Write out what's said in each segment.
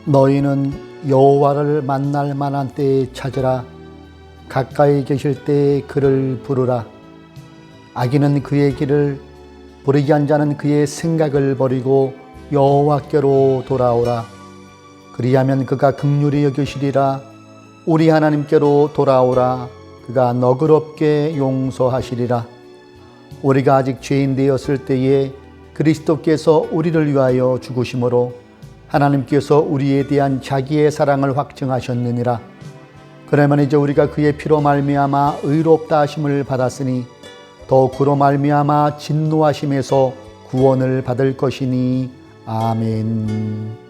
너희는 여호와를 만날 만한 때에 찾으라. 가까이 계실 때에 그를 부르라. 악인은 그의 길을, 불의한 자는 그의 생각을 버리고 여호와께로 돌아오라. 그리하면 그가 긍휼히 여기시리라. 우리 하나님께로 돌아오라. 그가 너그럽게 용서하시리라. 우리가 아직 죄인 되었을 때에 그리스도께서 우리를 위하여 죽으심으로 하나님께서 우리에 대한 자기의 사랑을 확증하셨느니라. 그러면 이제 우리가 그의 피로 말미암아 의롭다 하심을 받았으니 더욱 그로 말미암아 진노하심에서 구원을 받을 것이니. 아멘.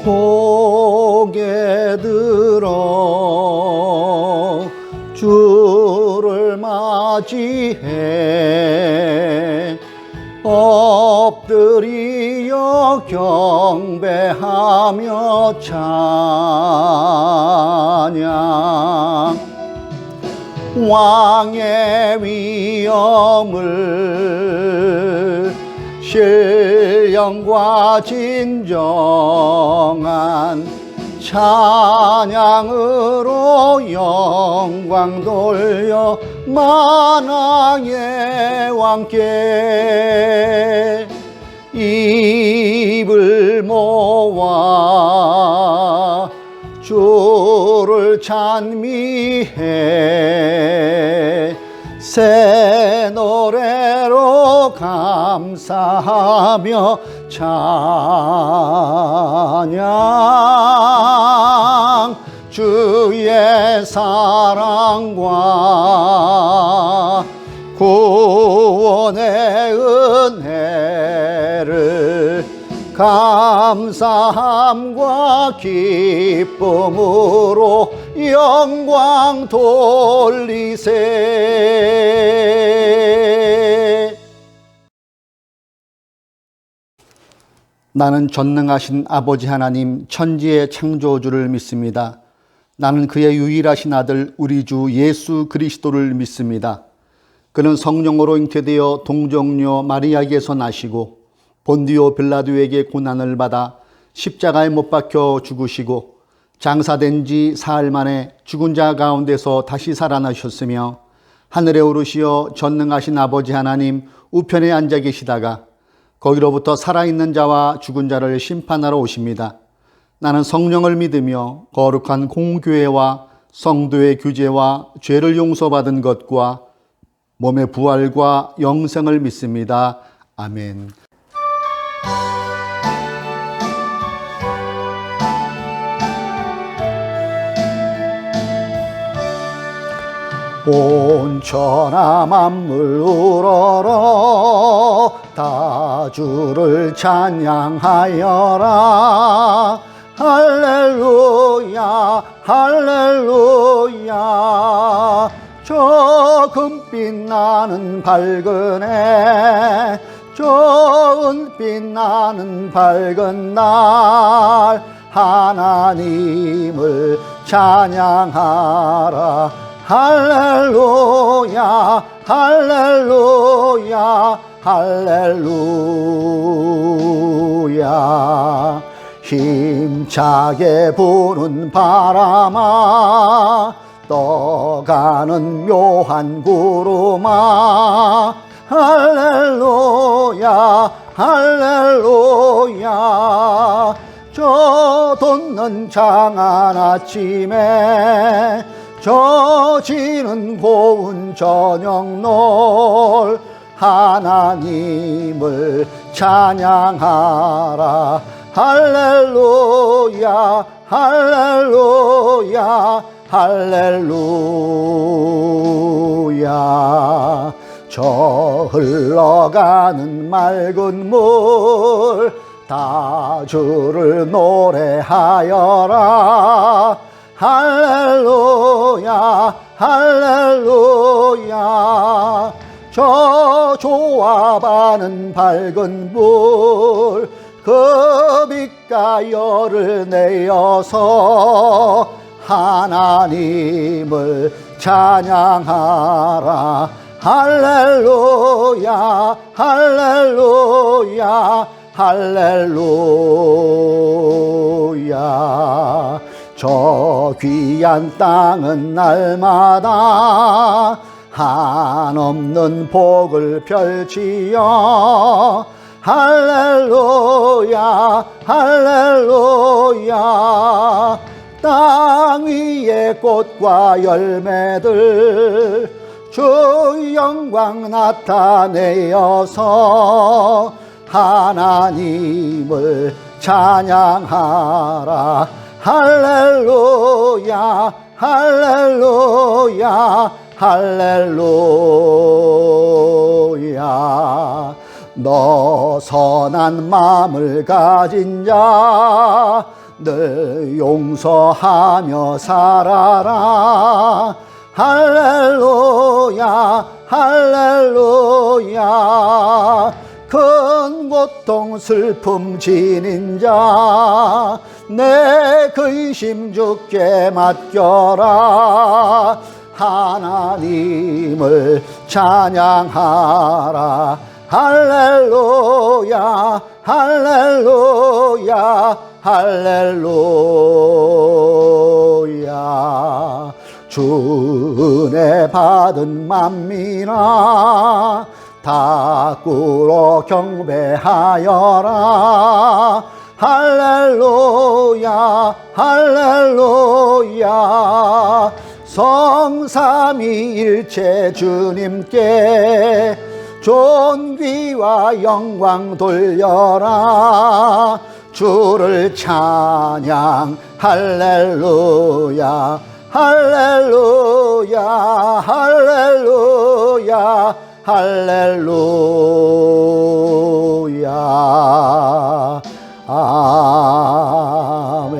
고개 들어 주를 맞이해 엎드리어 경배하며 찬양. 왕의 위엄을 신령과 진정한 찬양으로 영광 돌려 만왕의 왕께 입을 모아 주를 찬미해 새 노래로 감사하며 찬양. 주의 사랑과 구원의 은혜를 감사함과 기쁨으로 영광 돌리세. 나는 전능하신 아버지 하나님 천지의 창조주를 믿습니다. 나는 그의 유일하신 아들 우리 주 예수 그리스도를 믿습니다. 그는 성령으로 잉태되어 동정녀 마리아에게서 나시고 본디오 빌라도에게 고난을 받아 십자가에 못 박혀 죽으시고 장사된 지 사흘 만에 죽은 자 가운데서 다시 살아나셨으며 하늘에 오르시어 전능하신 아버지 하나님 우편에 앉아 계시다가 거기로부터 살아있는 자와 죽은 자를 심판하러 오십니다. 나는 성령을 믿으며 거룩한 공교회와 성도의 규제와 죄를 용서받은 것과 몸의 부활과 영생을 믿습니다. 아멘. 온 천하 만물 우러러 다 주를 찬양하여라. 할렐루야 할렐루야. 저 금빛 나는 밝은 해, 저 은빛 나는 밝은 날 하나님을 찬양하라. 할렐루야 할렐루야 할렐루야. 힘차게 부는 바람아 떠가는 묘한 구름아 할렐루야 할렐루야. 저 젖돋는 장한 아침에 젖이는 고운 저녁놀 하나님을 찬양하라. 할렐루야 할렐루야 할렐루야. 저 흘러가는 맑은 물 다 주를 노래하여라. 할렐루야 할렐루야. 저 조합하는 밝은 불 그 빛과 열을 내어서 하나님을 찬양하라. 할렐루야 할렐루야 할렐루야. 저 귀한 땅은 날마다 한없는 복을 펼치여 할렐루야 할렐루야. 땅 위의 꽃과 열매들 주 영광 나타내어서 하나님을 찬양하라. 할렐루야 할렐루야 할렐루야. 너 선한 마음을 가진 자 늘 용서하며 살아라. 할렐루야 할렐루야. 큰 고통 슬픔 지닌 자 내 근심 주께 맡겨라. 하나님을 찬양하라. 할렐루야 할렐루야 할렐루야. 주 은혜 받은 만민아 다 꿇어 경배하여라. 할렐루야 할렐루야. 성삼위일체 주님께 존귀와 영광 돌려라. 주를 찬양 할렐루야 할렐루야 할렐루야 할렐루야. 아멘.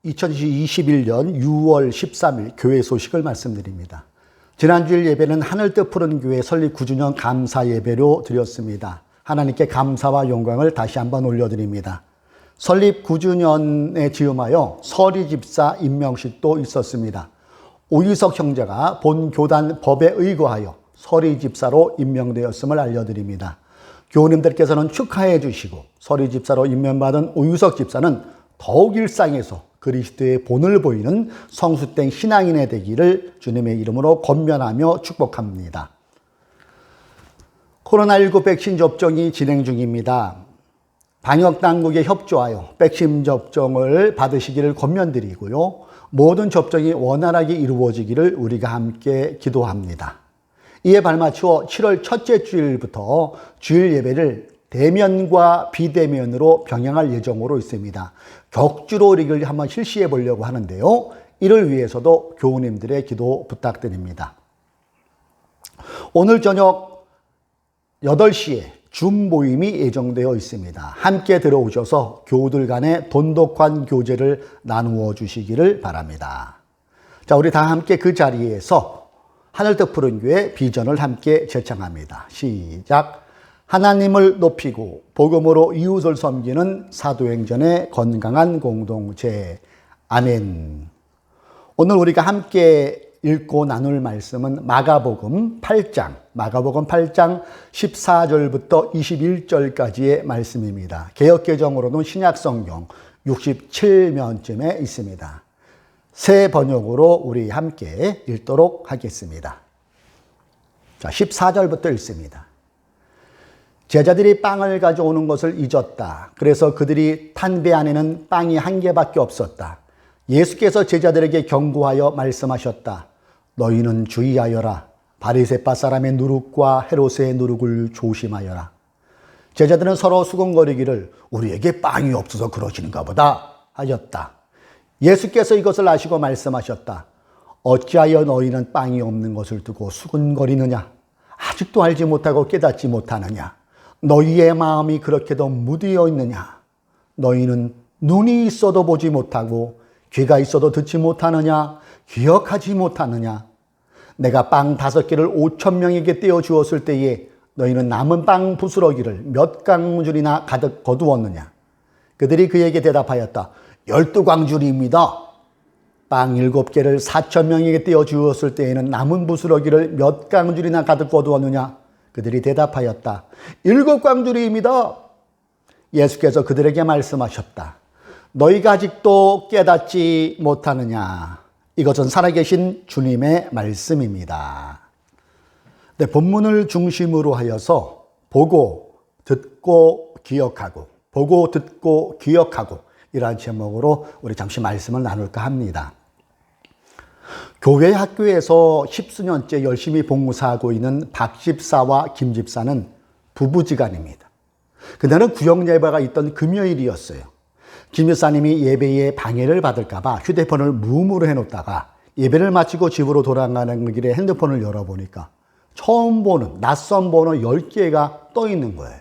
2021년 6월 13일 교회 소식을 말씀드립니다. 지난주일 예배는 하늘뜻 푸른 교회 설립 9주년 감사 예배로 드렸습니다. 하나님께 감사와 영광을 다시 한번 올려드립니다. 설립 9주년에 즈음하여 서리 집사 임명식도 있었습니다. 오유석 형제가 본 교단 법에 의거하여 서리 집사로 임명되었음을 알려드립니다. 교우님들께서는 축하해 주시고 서리 집사로 임명받은 오유석 집사는 더욱 일상에서 그리스도의 본을 보이는 성숙된 신앙인이 되기를 주님의 이름으로 권면하며 축복합니다. 코로나19 백신 접종이 진행 중입니다. 방역당국에 협조하여 백신 접종을 받으시기를 권면드리고요. 모든 접종이 원활하게 이루어지기를 우리가 함께 기도합니다. 이에 발맞추어 7월 첫째 주일부터 주일 예배를 대면과 비대면으로 병행할 예정으로 있습니다. 격주로 이걸 한번 실시해 보려고 하는데요. 이를 위해서도 교우님들의 기도 부탁드립니다. 오늘 저녁 8시에 줌 모임이 예정되어 있습니다. 함께 들어오셔서 교우들 간의 돈독한 교제를 나누어 주시기를 바랍니다. 자, 우리 다 함께 그 자리에서 하늘뜻 푸른 교회 비전을 함께 제창합니다. 시작. 하나님을 높이고 복음으로 이웃을 섬기는 사도행전의 건강한 공동체. 아멘. 오늘 우리가 함께 읽고 나눌 말씀은 마가복음 8장 14절부터 21절까지의 말씀입니다. 개역개정으로는 신약성경 67면쯤에 있습니다. 새 번역으로 우리 함께 읽도록 하겠습니다. 자, 14절부터 읽습니다. 제자들이 빵을 가져오는 것을 잊었다. 그래서 그들이 탄 배 안에는 빵이 한 개밖에 없었다. 예수께서 제자들에게 경고하여 말씀하셨다. 너희는 주의하여라. 바리새파 사람의 누룩과 헤롯의 누룩을 조심하여라. 제자들은 서로 수군거리기를 우리에게 빵이 없어서 그러시는가 보다 하였다. 예수께서 이것을 아시고 말씀하셨다. 어찌하여 너희는 빵이 없는 것을 두고 수군거리느냐? 아직도 알지 못하고 깨닫지 못하느냐? 너희의 마음이 그렇게도 무디어 있느냐? 너희는 눈이 있어도 보지 못하고 귀가 있어도 듣지 못하느냐? 기억하지 못하느냐? 내가 빵 5개를 5,000명에게 떼어 주었을 때에 너희는 남은 빵 부스러기를 몇 광줄이나 가득 거두었느냐? 그들이 그에게 대답하였다. 12광줄입니다. 빵 7개를 4,000명에게 떼어 주었을 때에는 남은 부스러기를 몇 광줄이나 가득 거두었느냐? 그들이 대답하였다. 7광줄입니다. 예수께서 그들에게 말씀하셨다. 너희가 아직도 깨닫지 못하느냐? 이것은 살아계신 주님의 말씀입니다. 네, 본문을 중심으로 하여서 보고, 듣고, 기억하고, 보고, 듣고, 기억하고 이러한 제목으로 우리 잠시 말씀을 나눌까 합니다. 교회 학교에서 10수년째 열심히 봉사하고 있는 박 집사와 김 집사는 부부지간입니다. 그날은 구역 예배가 있던 금요일이었어요. 김 집사님이 예배에 방해를 받을까 봐 휴대폰을 무음으로 해놓다가 예배를 마치고 집으로 돌아가는 길에 핸드폰을 열어보니까 처음 보는 낯선 번호 10개가 떠 있는 거예요.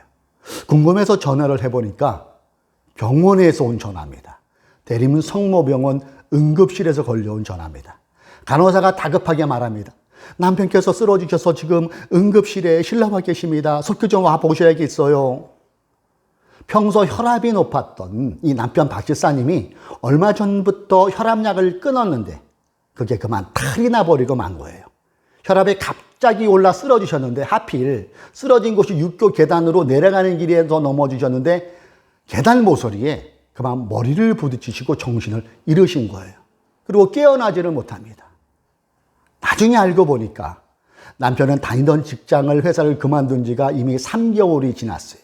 궁금해서 전화를 해보니까 병원에서 온 전화입니다. 대림은 성모병원 응급실에서 걸려온 전화입니다. 간호사가 다급하게 말합니다. 남편께서 쓰러지셔서 지금 응급실에 실려와 계십니다. 속히 좀 와보셔야겠어요. 평소 혈압이 높았던 이 남편 박 집사님이 얼마 전부터 혈압약을 끊었는데 그게 그만 탈이 나버리고 만 거예요. 혈압이 갑자기 올라 쓰러지셨는데 하필 쓰러진 곳이 육교 계단으로 내려가는 길에서 넘어지셨는데 계단 모서리에 그만 머리를 부딪히시고 정신을 잃으신 거예요. 그리고 깨어나지를 못합니다. 나중에 알고 보니까 남편은 다니던 직장을 회사를 그만둔 지가 이미 3개월이 지났어요.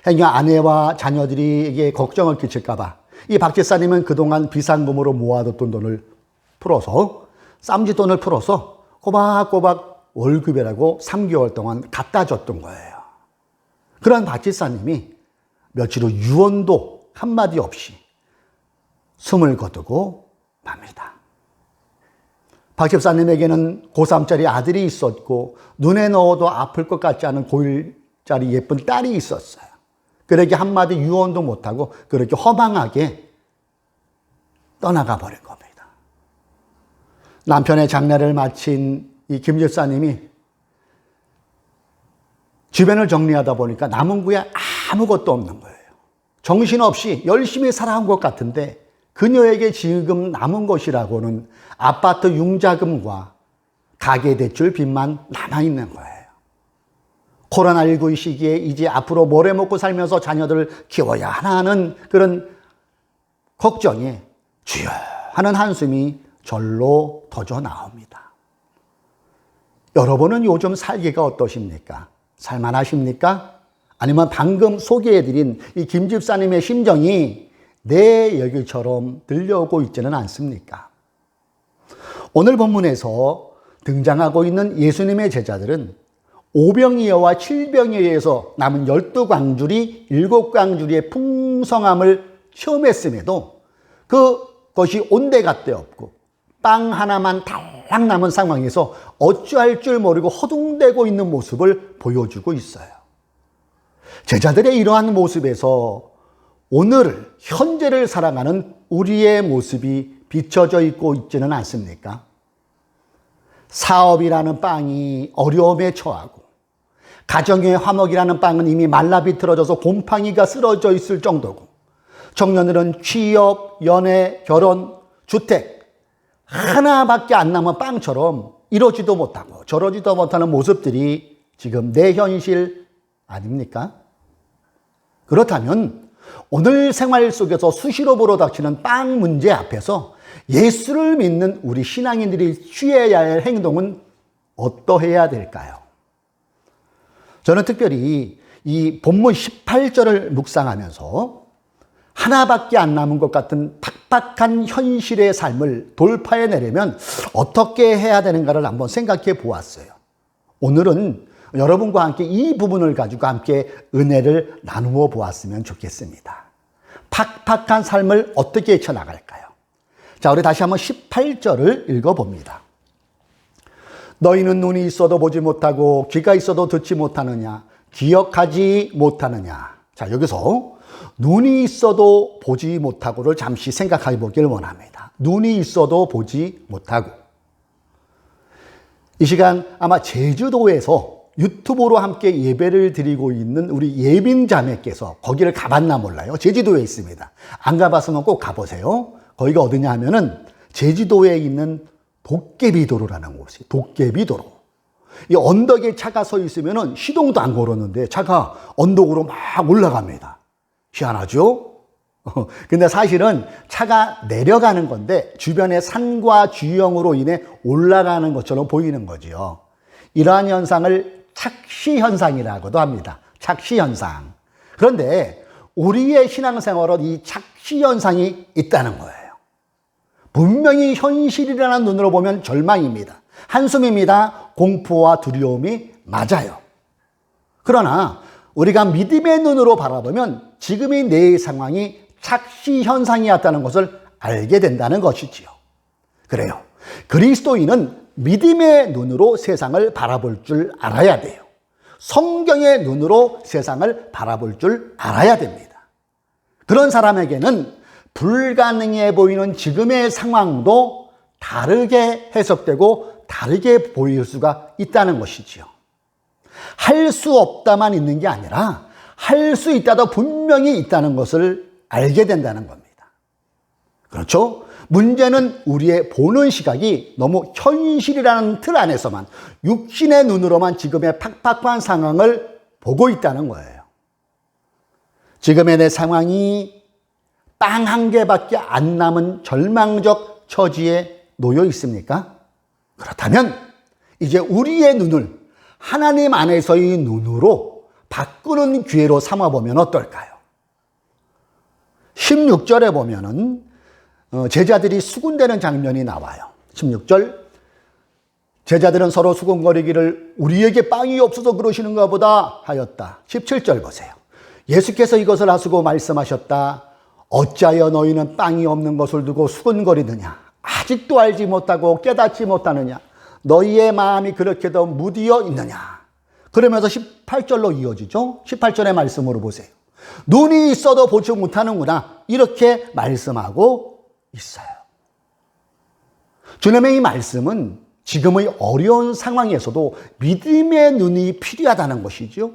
행여 아내와 자녀들에게 걱정을 끼칠까 봐 이 박 집사님은 그동안 비상금으로 모아뒀던 돈을 풀어서 쌈짓돈을 풀어서 꼬박꼬박 월급이라고 3개월 동안 갖다 줬던 거예요. 그런 박 집사님이 며칠 후 유언도 한마디 없이 숨을 거두고 맙니다. 박 집사님에게는 고3짜리 아들이 있었고 눈에 넣어도 아플 것 같지 않은 고1짜리 예쁜 딸이 있었어요. 그렇게 한마디 유언도 못하고 그렇게 허망하게 떠나가 버린 겁니다. 남편의 장례를 마친 이 김 집사님이 주변을 정리하다 보니까 남은 구에 아무것도 없는 거예요. 정신없이 열심히 살아온 것 같은데 그녀에게 지금 남은 것이라고는 아파트 융자금과 가계대출 빚만 남아있는 거예요. 코로나19 시기에 이제 앞으로 뭘 해먹고 살면서 자녀들을 키워야 하는 그런 걱정에 주여 하는 한숨이 절로 터져 나옵니다. 여러분은 요즘 살기가 어떠십니까? 살만하십니까? 아니면 방금 소개해드린 이 김 집사님의 심정이 내 얘기처럼 들려오고 있지는 않습니까? 오늘 본문에서 등장하고 있는 예수님의 제자들은 오병이어와 칠병이어에서 남은 12광줄이 7광줄의 풍성함을 체험했음에도 그것이 온데간데 없고 빵 하나만 달랑 남은 상황에서 어찌할 줄 모르고 허둥대고 있는 모습을 보여주고 있어요. 제자들의 이러한 모습에서 오늘을, 현재를 살아가는 우리의 모습이 비춰져 있고 있지는 않습니까? 사업이라는 빵이 어려움에 처하고 가정의 화목이라는 빵은 이미 말라 비틀어져서 곰팡이가 쓰러져 있을 정도고 청년들은 취업, 연애, 결혼, 주택 하나밖에 안 남은 빵처럼 이러지도 못하고 저러지도 못하는 모습들이 지금 내 현실 아닙니까? 그렇다면 오늘 생활 속에서 수시로 불어닥치는 빵 문제 앞에서 예수를 믿는 우리 신앙인들이 취해야 할 행동은 어떠해야 될까요? 저는 특별히 이 본문 18절을 묵상하면서 하나밖에 안 남은 것 같은 팍팍한 현실의 삶을 돌파해내려면 어떻게 해야 되는가를 한번 생각해 보았어요. 오늘은 여러분과 함께 이 부분을 가지고 함께 은혜를 나누어 보았으면 좋겠습니다. 팍팍한 삶을 어떻게 헤쳐나갈까요? 자, 우리 다시 한번 18절을 읽어봅니다. 너희는 눈이 있어도 보지 못하고 귀가 있어도 듣지 못하느냐? 기억하지 못하느냐? 자, 여기서 눈이 있어도 보지 못하고를 잠시 생각해 보길 원합니다. 눈이 있어도 보지 못하고. 이 시간 아마 제주도에서 유튜브로 함께 예배를 드리고 있는 우리 예빈 자매께서 거기를 가봤나 몰라요. 제주도에 있습니다. 안 가봤으면 꼭 가보세요. 거기가 어디냐 하면은 제주도에 있는 도깨비도로라는 곳이 도깨비도로. 이 언덕에 차가 서 있으면은 시동도 안 걸었는데 차가 언덕으로 막 올라갑니다. 희한하죠? 근데 사실은 차가 내려가는 건데 주변에 산과 주영으로 인해 올라가는 것처럼 보이는 거지요. 이러한 현상을 착시현상이라고도 합니다. 착시현상. 그런데 우리의 신앙생활은 이 착시현상이 있다는 거예요. 분명히 현실이라는 눈으로 보면 절망입니다. 한숨입니다. 공포와 두려움이 맞아요. 그러나 우리가 믿음의 눈으로 바라보면 지금의 내 상황이 착시현상이었다는 것을 알게 된다는 것이지요. 그래요. 그리스도인은 믿음의 눈으로 세상을 바라볼 줄 알아야 돼요. 성경의 눈으로 세상을 바라볼 줄 알아야 됩니다. 그런 사람에게는 불가능해 보이는 지금의 상황도 다르게 해석되고 다르게 보일 수가 있다는 것이지요. 할 수 없다만 있는 게 아니라 할 수 있다도 분명히 있다는 것을 알게 된다는 겁니다. 그렇죠? 문제는 우리의 보는 시각이 너무 현실이라는 틀 안에서만 육신의 눈으로만 지금의 팍팍한 상황을 보고 있다는 거예요. 지금의 내 상황이 빵 한 개밖에 안 남은 절망적 처지에 놓여 있습니까? 그렇다면 이제 우리의 눈을 하나님 안에서의 눈으로 바꾸는 기회로 삼아보면 어떨까요? 16절에 보면은 제자들이 수군대는 장면이 나와요. 16절, 제자들은 서로 수군거리기를 우리에게 빵이 없어서 그러시는가 보다 하였다. 17절 보세요. 예수께서 이것을 하시고 말씀하셨다. 어찌하여 너희는 빵이 없는 것을 두고 수군거리느냐? 아직도 알지 못하고 깨닫지 못하느냐? 너희의 마음이 그렇게도 무디어 있느냐? 그러면서 18절로 이어지죠. 18절의 말씀으로 보세요. 눈이 있어도 보지 못하는구나. 이렇게 말씀하고 있어요. 주님의 이 말씀은 지금의 어려운 상황에서도 믿음의 눈이 필요하다는 것이죠.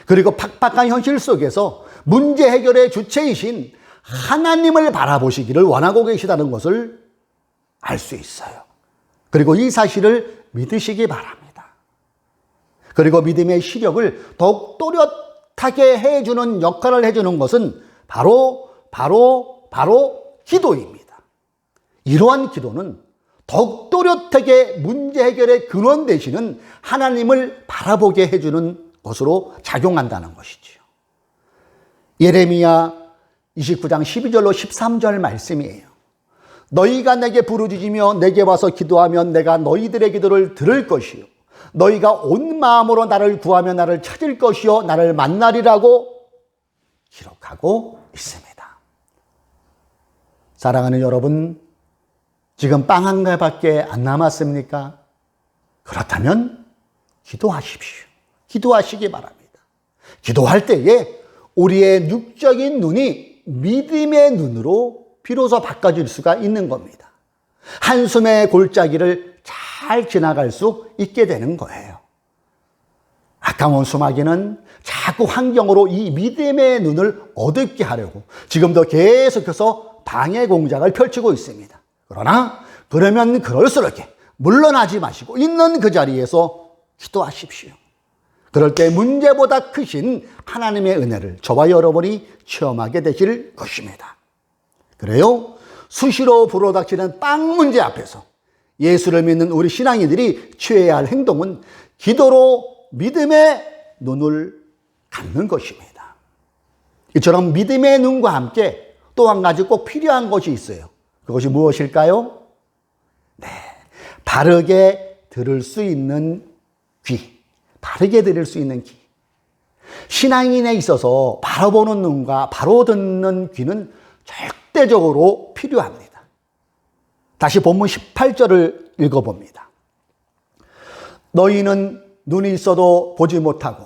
그리고 팍팍한 현실 속에서 문제 해결의 주체이신 하나님을 바라보시기를 원하고 계시다는 것을 알 수 있어요. 그리고 이 사실을 믿으시기 바랍니다. 그리고 믿음의 시력을 더욱 또렷하게 해주는 역할을 해주는 것은 바로 기도입니다. 이러한 기도는 더욱 또렷하게 문제 해결의 근원 되시는 하나님을 바라보게 해주는 것으로 작용한다는 것이지요. 예레미야 29장 12절로 13절 말씀이에요. 너희가 내게 부르짖으며 내게 와서 기도하면 내가 너희들의 기도를 들을 것이요 너희가 온 마음으로 나를 구하며 나를 찾을 것이요 나를 만나리라고 기록하고 있습니다. 사랑하는 여러분, 지금 빵 한 개밖에 안 남았습니까? 그렇다면 기도하십시오. 기도하시기 바랍니다. 기도할 때에 우리의 육적인 눈이 믿음의 눈으로 비로소 바꿔질 수가 있는 겁니다. 한숨의 골짜기를 잘 지나갈 수 있게 되는 거예요. 아까운 수마귀는 자꾸 환경으로 이 믿음의 눈을 어둡게 하려고 지금도 계속해서 방해 공작을 펼치고 있습니다. 그러면 그럴수록 물러나지 마시고 있는 그 자리에서 기도하십시오. 그럴 때 문제보다 크신 하나님의 은혜를 저와 여러분이 체험하게 되실 것입니다. 그래요? 수시로 불어닥치는 빵 문제 앞에서 예수를 믿는 우리 신앙인들이 취해야 할 행동은 기도로 믿음의 눈을 갖는 것입니다. 이처럼 믿음의 눈과 함께 또 한 가지 꼭 필요한 것이 있어요. 그것이 무엇일까요? 네, 바르게 들을 수 있는 귀. 바르게 들을 수 있는 귀. 신앙인에 있어서 바로 보는 눈과 바로 듣는 귀는 절대적으로 필요합니다. 다시 본문 18절을 읽어봅니다. 너희는 눈이 있어도 보지 못하고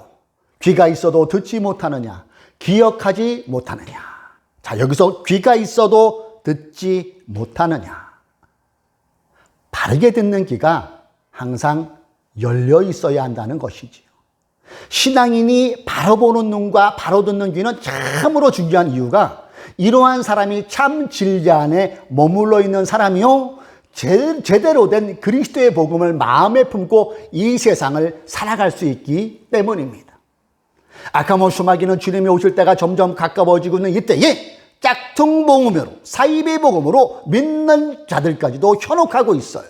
귀가 있어도 듣지 못하느냐, 기억하지 못하느냐. 자, 여기서 귀가 있어도 듣지 못하느냐. 바르게 듣는 귀가 항상 열려 있어야 한다는 것이지요. 신앙인이 바로 보는 눈과 바로 듣는 귀는 참으로 중요한 이유가 이러한 사람이 참 진리 안에 머물러 있는 사람이요, 제대로 된 그리스도의 복음을 마음에 품고 이 세상을 살아갈 수 있기 때문입니다. 아카모 수마기는 주님이 오실 때가 점점 가까워지고 있는 이때에 짝퉁 복음으로, 사이비 복음으로 믿는 자들까지도 현혹하고 있어요.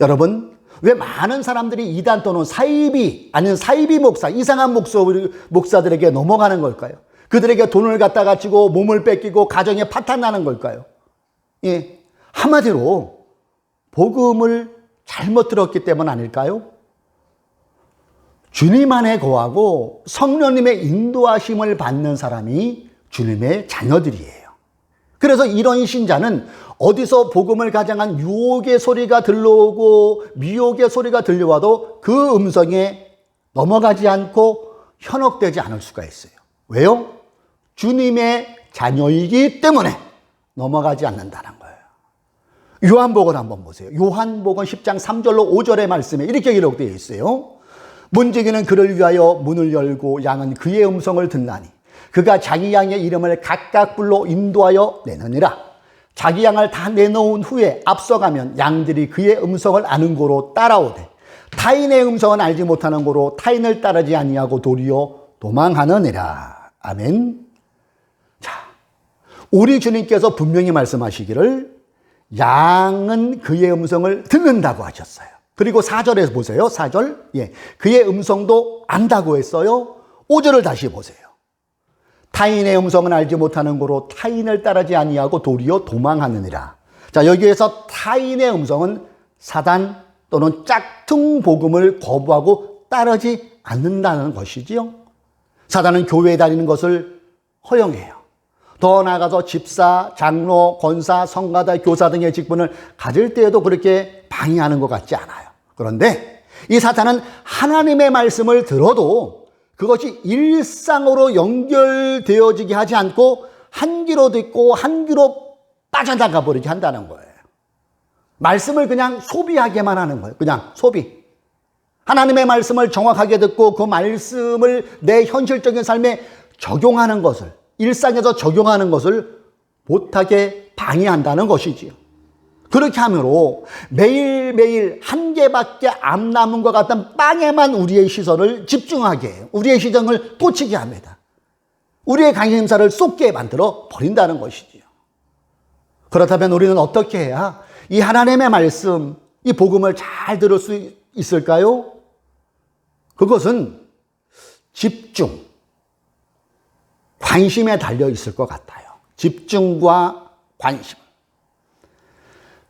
여러분, 왜 많은 사람들이 이단 또는 사이비, 아니면 사이비 목사, 이상한 목사들에게 넘어가는 걸까요? 그들에게 돈을 갖다가 주고 몸을 뺏기고 가정에 파탄 나는 걸까요? 예, 한마디로 복음을 잘못 들었기 때문 아닐까요? 주님 안에 거하고 성령님의 인도하심을 받는 사람이 주님의 자녀들이에요. 그래서 이런 신자는 어디서 복음을 가장한 유혹의 소리가 들려오고 미혹의 소리가 들려와도 그 음성에 넘어가지 않고 현혹되지 않을 수가 있어요. 왜요? 주님의 자녀이기 때문에 넘어가지 않는다는 거예요. 요한복음 한번 보세요. 요한복음 10장 3절로 5절의 말씀에 이렇게 기록되어 있어요. 문지기는 그를 위하여 문을 열고 양은 그의 음성을 듣나니 그가 자기 양의 이름을 각각 불러 인도하여 내느니라. 자기 양을 다 내놓은 후에 앞서가면 양들이 그의 음성을 아는 고로 따라오되 타인의 음성은 알지 못하는 고로 타인을 따르지 아니하고 도리어 도망하느니라. 아멘. 자, 우리 주님께서 분명히 말씀하시기를 양은 그의 음성을 듣는다고 하셨어요. 그리고 4절에서 보세요. 4절. 예. 그의 음성도 안다고 했어요. 5절을 다시 보세요. 타인의 음성은 알지 못하는 고로 타인을 따르지 아니하고 도리어 도망하느니라. 자, 여기에서 타인의 음성은 사단 또는 짝퉁 복음을 거부하고 따르지 않는다는 것이지요. 사단은 교회에 다니는 것을 허용해요. 더 나아가서 집사, 장로, 권사, 성가다, 교사 등의 직분을 가질 때에도 그렇게 방해하는 것 같지 않아요. 그런데 이 사탄은 하나님의 말씀을 들어도 그것이 일상으로 연결되어지게 하지 않고 한 귀로 듣고 한 귀로 빠져나가 버리게 한다는 거예요. 말씀을 그냥 소비하게만 하는 거예요. 그냥 소비. 하나님의 말씀을 정확하게 듣고 그 말씀을 내 현실적인 삶에 적용하는 것을, 일상에서 적용하는 것을 못하게 방해한다는 것이지요. 그렇게 함으로 매일매일 한 개밖에 안 남은 것 같은 빵에만 우리의 시선을 집중하게 해요. 우리의 시선을 꽂히게 합니다. 우리의 관심사를 쏟게 만들어 버린다는 것이지요. 그렇다면 우리는 어떻게 해야 이 하나님의 말씀, 이 복음을 잘 들을 수 있을까요? 그것은 집중, 관심에 달려 있을 것 같아요. 집중과 관심.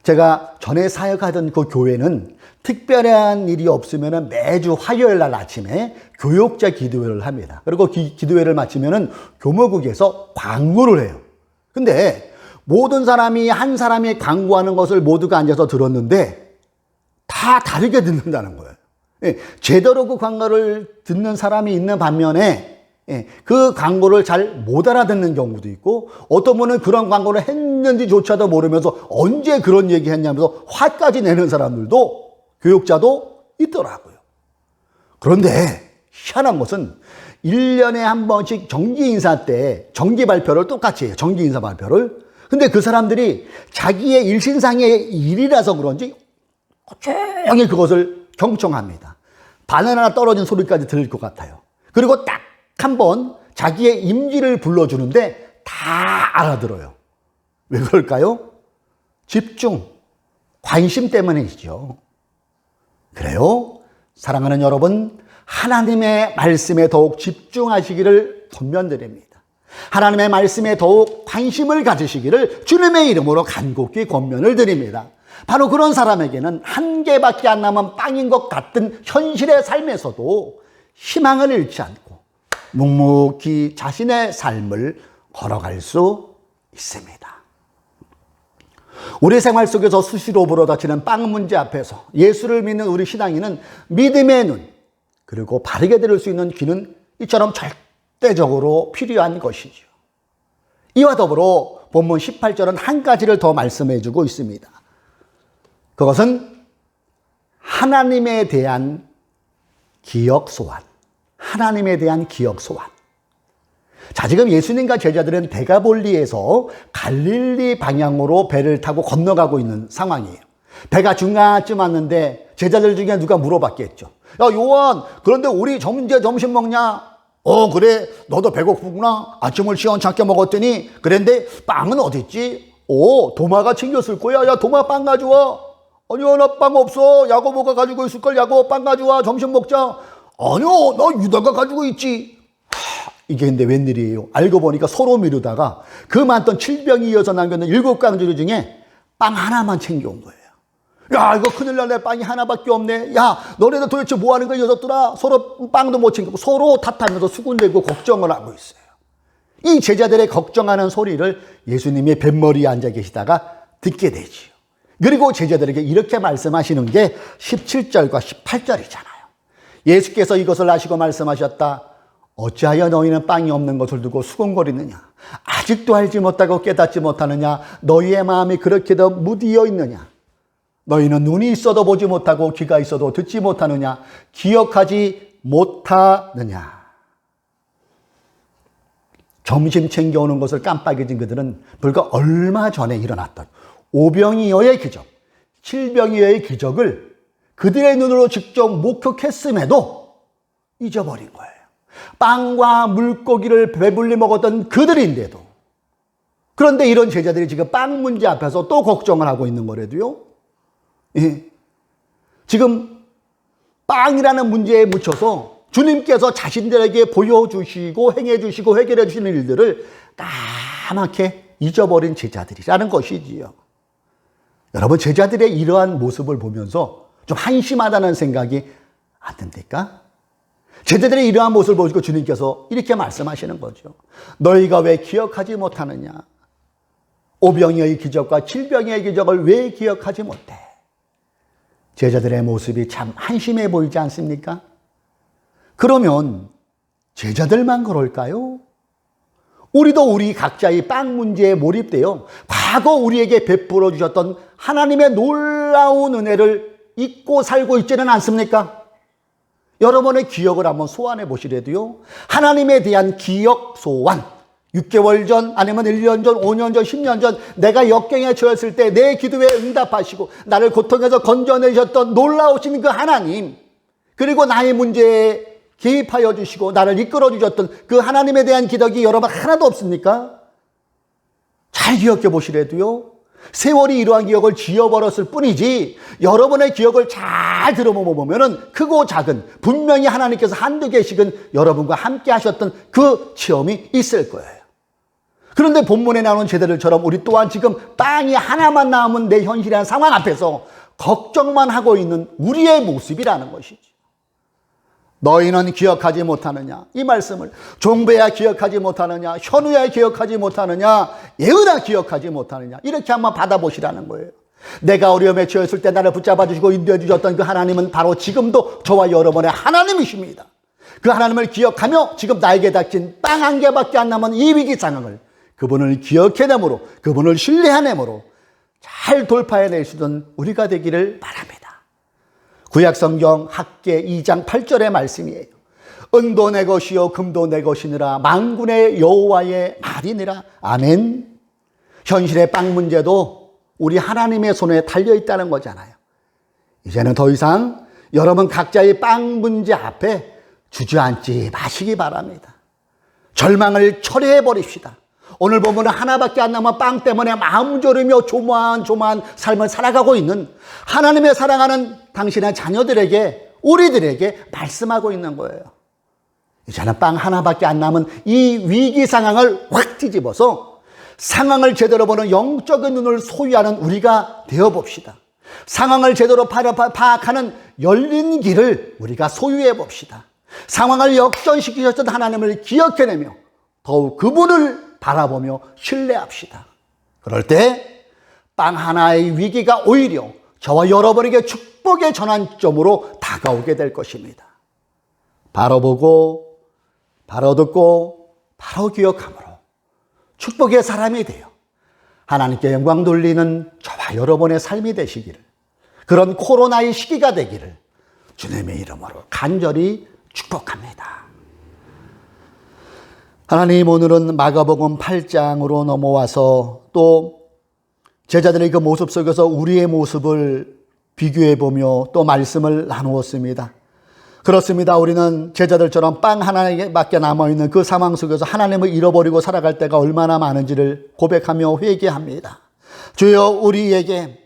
제가 전에 사역하던 그 교회는 특별한 일이 없으면 매주 화요일 날 아침에 교육자 기도회를 합니다. 그리고 기도회를 마치면 교목국에서 광고를 해요. 근데 모든 사람이 한 사람이 광고하는 것을 모두가 앉아서 들었는데 다 다르게 듣는다는 거예요. 제대로 그 광고를 듣는 사람이 있는 반면에 그 광고를 잘 못 알아듣는 경우도 있고 어떤 분은 그런 광고를 했는지조차도 모르면서 언제 그런 얘기 했냐면서 화까지 내는 사람들도 교육자도 있더라고요. 그런데 희한한 것은 1년에 한 번씩 정기 인사 때 정기 발표를 똑같이 해요. 정기 인사 발표를. 근데 그 사람들이 자기의 일신상의 일이라서 그런지 조용히 그것을 경청합니다. 바나나 떨어진 소리까지 들을 것 같아요. 그리고 딱 한 번 자기의 임기를 불러주는데 다 알아들어요. 왜 그럴까요? 집중, 관심 때문이죠. 그래요? 사랑하는 여러분, 하나님의 말씀에 더욱 집중하시기를 권면드립니다. 하나님의 말씀에 더욱 관심을 가지시기를 주님의 이름으로 간곡히 권면을 드립니다. 바로 그런 사람에게는 한 개밖에 안 남은 빵인 것 같은 현실의 삶에서도 희망을 잃지 않고 묵묵히 자신의 삶을 걸어갈 수 있습니다. 우리 생활 속에서 수시로 불어닥치는 빵 문제 앞에서 예수를 믿는 우리 신앙인은 믿음의 눈, 그리고 바르게 들을 수 있는 귀는 이처럼 절대적으로 필요한 것이죠. 이와 더불어 본문 18절은 한 가지를 더 말씀해 주고 있습니다. 그것은 하나님에 대한 기억 소환. 하나님에 대한 기억 소환. 자, 지금 예수님과 제자들은 대가볼리에서 갈릴리 방향으로 배를 타고 건너가고 있는 상황이에요. 배가 중간쯤 왔는데 제자들 중에 누가 물어봤겠죠. 야, 요한, 그런데 우리 언제 점심 먹냐? 그래, 너도 배고프구나. 아침을 시원찮게 먹었더니, 그런데 빵은 어딨지? 도마가 챙겼을 거야. 야, 도마 빵 가져와. 아니요, 나 빵 없어. 야고보가 가지고 있을걸. 야고보 빵 가져와. 점심 먹자. 아니요, 나 유다가 가지고 있지. 이게 근데 웬일이에요? 알고 보니까 서로 미루다가 그 많던 7병이 이어서 남겼는 7강주리 중에 빵 하나만 챙겨온 거예요. 야, 이거 큰일 날래. 빵이 하나밖에 없네. 야, 너네들 도대체 뭐 하는 거야, 녀석들아? 서로 빵도 못 챙기고 서로 탓하면서 수군대고 걱정을 하고 있어요. 이 제자들의 걱정하는 소리를 예수님이 뱃머리에 앉아 계시다가 듣게 되지요. 그리고 제자들에게 이렇게 말씀하시는 게 17절과 18절이잖아요. 예수께서 이것을 아시고 말씀하셨다. 어찌하여 너희는 빵이 없는 것을 두고 수군거리느냐? 아직도 알지 못하고 깨닫지 못하느냐? 너희의 마음이 그렇게 더 무디어 있느냐? 너희는 눈이 있어도 보지 못하고 귀가 있어도 듣지 못하느냐? 기억하지 못하느냐? 점심 챙겨오는 것을 깜빡해진 그들은 불과 얼마 전에 일어났던 오병이어의 기적, 칠병이어의 기적을 그들의 눈으로 직접 목격했음에도 잊어버린 거예요. 빵과 물고기를 배불리 먹었던 그들인데도. 그런데 이런 제자들이 지금 빵 문제 앞에서 또 걱정을 하고 있는 거래도요. 예. 지금 빵이라는 문제에 묻혀서 주님께서 자신들에게 보여주시고 행해주시고 해결해 주시는 일들을 까맣게 잊어버린 제자들이라는 것이지요. 여러분, 제자들의 이러한 모습을 보면서 좀 한심하다는 생각이 안 듭니까? 제자들의 이러한 모습을 보시고 주님께서 이렇게 말씀하시는 거죠. 너희가 왜 기억하지 못하느냐? 오병이어의 기적과 칠병이어의 기적을 왜 기억하지 못해? 제자들의 모습이 참 한심해 보이지 않습니까? 그러면 제자들만 그럴까요? 우리도 우리 각자의 빵 문제에 몰입되어 과거 우리에게 베풀어 주셨던 하나님의 놀라운 은혜를 잊고 살고 있지는 않습니까? 여러분의 기억을 한번 소환해 보시래도요. 하나님에 대한 기억 소환. 6개월 전, 아니면 1년 전, 5년 전, 10년 전 내가 역경에 처했을 때 내 기도에 응답하시고 나를 고통에서 건져내셨던 놀라우신 그 하나님, 그리고 나의 문제에 개입하여 주시고 나를 이끌어 주셨던 그 하나님에 대한 기억이 여러분 하나도 없습니까? 잘 기억해 보시래도요. 세월이 이러한 기억을 지워버렸을 뿐이지 여러분의 기억을 잘 들어보면은 크고 작은 분명히 하나님께서 한두 개씩은 여러분과 함께 하셨던 그 체험이 있을 거예요. 그런데 본문에 나오는 제자들처럼 우리 또한 지금 빵이 하나만 남은 내 현실이라는 상황 앞에서 걱정만 하고 있는 우리의 모습이라는 것이지. 너희는 기억하지 못하느냐? 이 말씀을 종배야 기억하지 못하느냐? 현우야 기억하지 못하느냐? 예은아 기억하지 못하느냐? 이렇게 한번 받아보시라는 거예요. 내가 어려움에 처했을 때 나를 붙잡아 주시고 인도해 주셨던 그 하나님은 바로 지금도 저와 여러분의 하나님이십니다. 그 하나님을 기억하며 지금 나에게 닥친 빵 한 개밖에 안 남은 이 위기 상황을 그분을 기억해내므로, 그분을 신뢰하내므로 잘 돌파해낼 수 있는 우리가 되기를 바랍니다. 구약성경 학개 2장 8절의 말씀이에요. 은도 내 것이요 금도 내 것이니라 만군의 여호와의 말이니라. 아멘. 현실의 빵 문제도 우리 하나님의 손에 달려있다는 거잖아요. 이제는 더 이상 여러분 각자의 빵 문제 앞에 주저앉지 마시기 바랍니다. 절망을 철회해버립시다. 오늘 보면 하나밖에 안 남은 빵 때문에 마음 졸이며 조마한 삶을 살아가고 있는 하나님의 사랑하는 당신의 자녀들에게 우리들에게 말씀하고 있는 거예요. 이제는 빵 하나밖에 안 남은 이 위기 상황을 확 뒤집어서 상황을 제대로 보는 영적인 눈을 소유하는 우리가 되어봅시다. 상황을 제대로 파악하는 열린 길을 우리가 소유해 봅시다. 상황을 역전시키셨던 하나님을 기억해내며 더욱 그분을 바라보며 신뢰합시다. 그럴 때 빵 하나의 위기가 오히려 저와 여러분에게 축복의 전환점으로 다가오게 될 것입니다. 바로 보고, 바로 듣고, 바로 기억함으로 축복의 사람이 되어 하나님께 영광 돌리는 저와 여러분의 삶이 되시기를, 그런 코로나의 시기가 되기를 주님의 이름으로 간절히 축복합니다. 하나님, 오늘은 마가복음 8장으로 넘어와서 또 제자들의 그 모습 속에서 우리의 모습을 비교해보며 또 말씀을 나누었습니다. 그렇습니다. 우리는 제자들처럼 빵 하나밖에 남아있는 그 상황 속에서 하나님을 잃어버리고 살아갈 때가 얼마나 많은지를 고백하며 회개합니다. 주여, 우리에게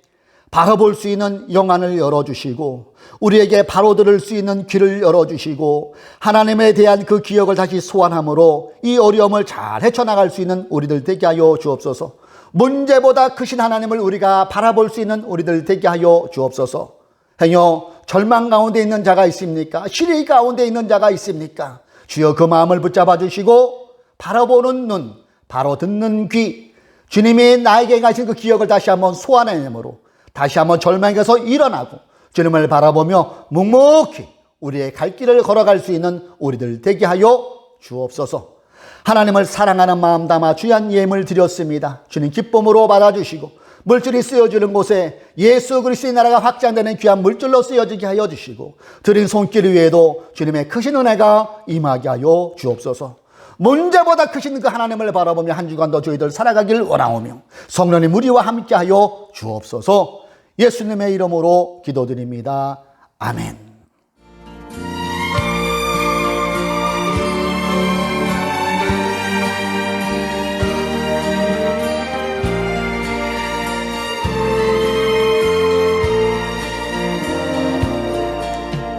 바라볼 수 있는 영안을 열어주시고 우리에게 바로 들을 수 있는 귀를 열어주시고 하나님에 대한 그 기억을 다시 소환함으로 이 어려움을 잘 헤쳐나갈 수 있는 우리들 되게 하여 주옵소서. 문제보다 크신 하나님을 우리가 바라볼 수 있는 우리들 되게 하여 주옵소서. 행여 절망 가운데 있는 자가 있습니까? 시리 가운데 있는 자가 있습니까? 주여, 그 마음을 붙잡아 주시고 바라보는 눈, 바로 듣는 귀, 주님이 나에게 가신 그 기억을 다시 한번 소환해내므로 다시 한번 절망에서 일어나고 주님을 바라보며 묵묵히 우리의 갈 길을 걸어갈 수 있는 우리들 되게 하여 주옵소서. 하나님을 사랑하는 마음 담아 귀한 예물 드렸습니다. 주님 기쁨으로 받아주시고 물질이 쓰여지는 곳에 예수 그리스도의 나라가 확장되는 귀한 물질로 쓰여지게 하여 주시고 드린 손길 위에도 주님의 크신 은혜가 임하게 하여 주옵소서. 문제보다 크신 그 하나님을 바라보며 한 주간도 저희들 살아가길 원하오며 성령님 우리와 함께 하여 주옵소서. 예수님의 이름으로 기도드립니다. 아멘.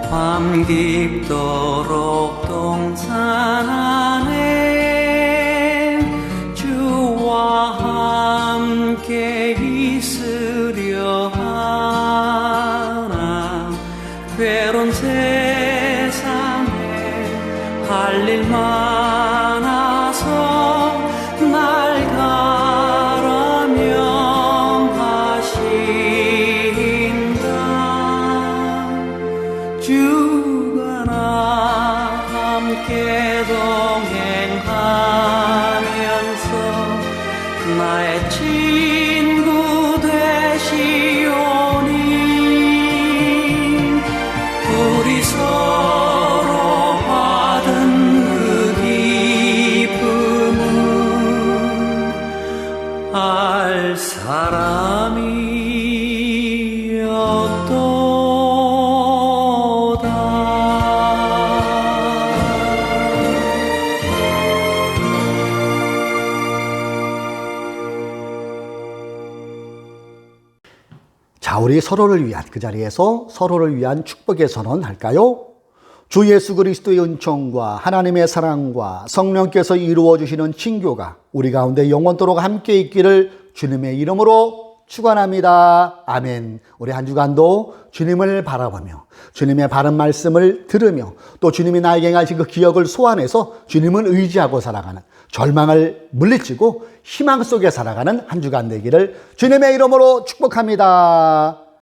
밤 깊도록 동산 안에 주와 함께 있으려 하나 괴로운 세상에 할 일 많아서 날 가라명하신다. 주가 나 함께 동행하면서 나의 친구 되시오니 우리 서로 받은 그 기쁨은 알 사람이 자, 우리 서로를 위한, 그 자리에서 서로를 위한 축복의 선언할까요? 주 예수 그리스도의 은총과 하나님의 사랑과 성령께서 이루어 주시는 친교가 우리 가운데 영원토록 함께 있기를 주님의 이름으로 축원합니다. 아멘. 우리 한 주간도 주님을 바라보며 주님의 바른 말씀을 들으며 또 주님이 나에게 가신 그 기억을 소환해서 주님을 의지하고 살아가는, 절망을 물리치고 희망 속에 살아가는 한 주간 되기를 주님의 이름으로 축복합니다.